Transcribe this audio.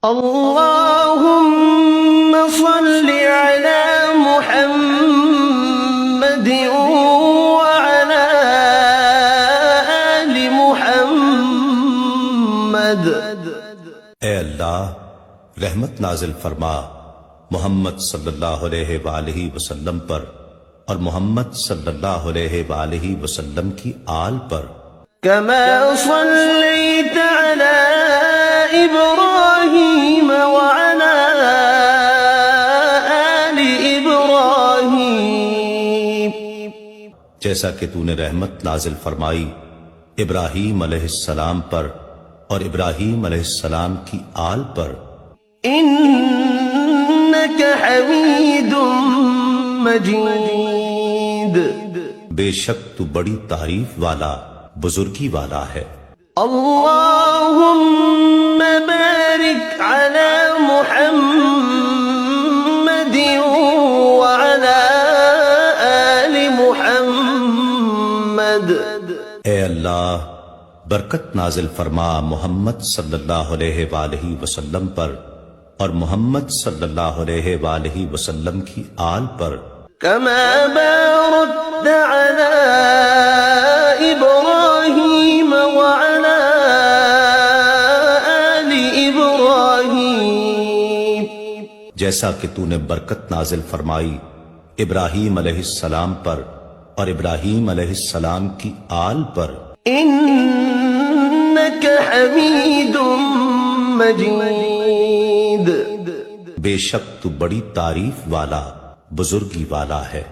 اللهم صل على محمد وعلى آل محمد۔ اے اللہ رحمت نازل فرما محمد صلی اللہ علیہ وآلہ وسلم پر اور محمد صلی اللہ علیہ وآلہ وسلم کی آل پر۔ كما صليت على إبراهيم وعلى آل إبراهيم، جیسا کہ تو نے رحمت نازل فرمائی ابراہیم علیہ السلام پر اور ابراہیم علیہ السلام کی آل پر۔ إنك حميد مجيد، بے شک تو بڑی تعریف والا بزرگی والا ہے۔ اللهم بارك على محمد وعلى آل محمد۔ اے اللہ برکت نازل فرما محمد صلی اللہ علیہ وآلہ وسلم پر اور محمد صلی اللہ علیہ وآلہ وسلم کی آل پر۔ كما باركت على إبراهيم وعلى آل إبراهيم، جیسا کہ تو نے برکت نازل فرمائی ابراہیم علیہ السلام پر اور ابراہیم علیہ السلام کی آل پر۔ إنك حميد مجيد، بے شک تو بڑی تعریف والا بزرگی والا ہے۔